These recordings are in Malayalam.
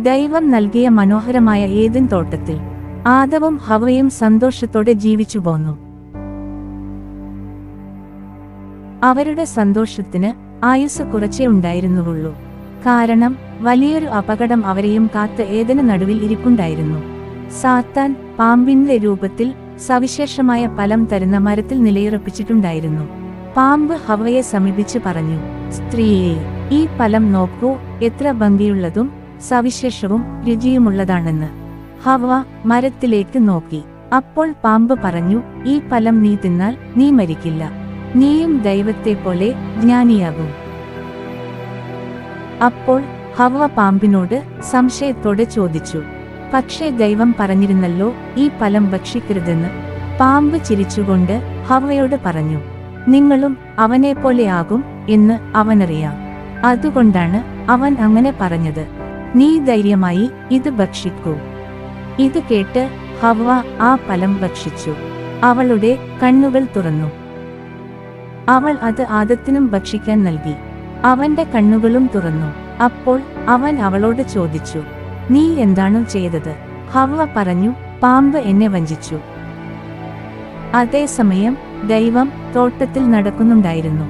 ദൈവം നൽകിയ മനോഹരമായ ഏദൻ തോട്ടത്തിൽ ആദവും ഹവയും സന്തോഷത്തോടെ ജീവിച്ചു പോന്നു. അവരുടെ സന്തോഷത്തിന് ആയുസ് കുറച്ചേ ഉണ്ടായിരുന്നുള്ളൂ. കാരണം വലിയൊരു അപകടം അവരെയും കാത്ത് ഏദന് നടുവിൽ ഇരിപ്പുണ്ടായിരുന്നു. സാത്താൻ പാമ്പിന്റെ രൂപത്തിൽ സവിശേഷമായ ഫലം തരുന്ന മരത്തിൽ നിലയുറപ്പിച്ചിട്ടുണ്ടായിരുന്നു. പാമ്പ് ഹവയെ സമീപിച്ച് പറഞ്ഞു, സ്ത്രീയെ, ഈ ഫലം നോക്കൂ, എത്ര ഭംഗിയുള്ളതും സവിശേഷവും രുചിയുമുള്ളതാണെന്ന്. ഹവ മരത്തിലേക്ക് നോക്കി. അപ്പോൾ പാമ്പ് പറഞ്ഞു, ഈ ഫലം നീ തിന്നാൽ നീ മരിക്കില്ല, നീയും ദൈവത്തെ പോലെ ജ്ഞാനിയാകും. അപ്പോൾ ഹവ പാമ്പിനോട് സംശയത്തോടെ ചോദിച്ചു, പക്ഷേ ദൈവം പറഞ്ഞിരുന്നല്ലോ ഈ ഫലം ഭക്ഷിക്കരുതെന്ന്. പാമ്പ് ചിരിച്ചുകൊണ്ട് ഹവയോട് പറഞ്ഞു, നിങ്ങളും അവനെപ്പോലെയാകും എന്ന് അവനറിയാം. അതുകൊണ്ടാണ് അവൻ അങ്ങനെ പറഞ്ഞത്. നീ ധൈര്യമായി ഇത് ഭക്ഷിക്കൂ. ഇത് കേട്ട് ഹവ്വ ആ ഫലം ഭക്ഷിച്ചു. അവളുടെ കണ്ണുകൾ തുറന്നു. അവൾ അത് ആദത്തിനും ഭക്ഷിക്കാൻ നൽകി. അവന്റെ കണ്ണുകളും തുറന്നു. അപ്പോൾ അവൻ അവളോട് ചോദിച്ചു, നീ എന്താണ് ചെയ്തത്? ഹവ്വ പറഞ്ഞു, പാമ്പ് എന്നെ വഞ്ചിച്ചു. അതേസമയം ദൈവം തോട്ടത്തിൽ നടക്കുന്നുണ്ടായിരുന്നു.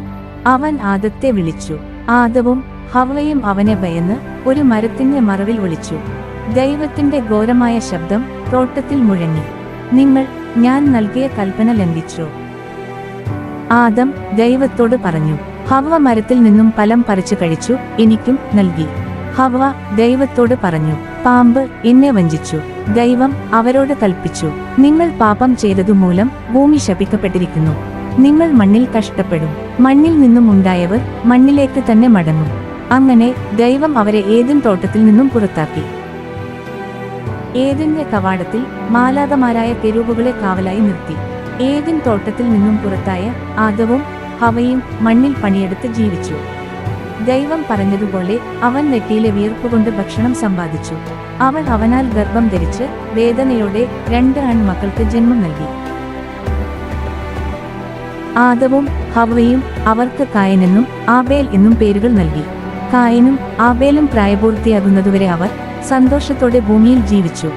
അവൻ ആദത്തെ വിളിച്ചു. ആദവും ഹവ്വയും അവനെ ഭയന്ന് ഒരു മരത്തിന്റെ മറവിൽ ഒളിച്ചു. ദൈവത്തിന്റെ ഘോരമായ ശബ്ദം തോട്ടത്തിൽ മുഴങ്ങി, നിങ്ങൾ ഞാൻ നൽകിയ കൽപ്പന ലംഘിച്ചോ? ആദം ദൈവത്തോട് പറഞ്ഞു, ഹവ്വ മരത്തിൽ നിന്നും ഫലം പറിച്ചു കഴിച്ചു, എനിക്കും നൽകി. ഹവ്വ ദൈവത്തോട് പറഞ്ഞു, പാമ്പ് എന്നെ വഞ്ചിച്ചു. ദൈവം അവരോട് കൽപ്പിച്ചു, നിങ്ങൾ പാപം ചെയ്തതുമൂലം ഭൂമി ശപിക്കപ്പെട്ടിരിക്കുന്നു. നിങ്ങൾ മണ്ണിൽ കഷ്ടപ്പെടും. മണ്ണിൽ നിന്നും ഉണ്ടായവർ മണ്ണിലേക്ക് തന്നെ മടങ്ങും. അങ്ങനെ ദൈവം അവരെ ഏദൻ തോട്ടത്തിൽ നിന്നും പുറത്താക്കി. ഏദന്റെ കവാടത്തിൽ മാലാഖമാരായ കെരൂബുകളെ കാവലായി നിർത്തി. ഏദൻ തോട്ടത്തിൽ നിന്നും പുറത്തായ ആദവും ഹവയും മണ്ണിൽ പണിയെടുത്ത് ജീവിച്ചു. ദൈവം പറഞ്ഞതുപോലെ അവൻ നെറ്റിയിലെ വിയർപ്പുകൊണ്ട് ഭക്ഷണം സമ്പാദിച്ചു. അവൾ അവനാൽ ഗർഭം ധരിച്ച് വേദനയോടെ 2 ആൺമക്കൾക്ക് ജന്മം നൽകി. ആദവും ഹവയും അവർക്ക് കായൻ എന്നും ആബേൽ എന്നും പേരുകൾ നൽകി. കായനും ആബേലും പ്രായപൂർത്തിയാകുന്നതുവരെ അവർ സന്തോഷത്തോടെ ഭൂമിയിൽ ജീവിച്ചു.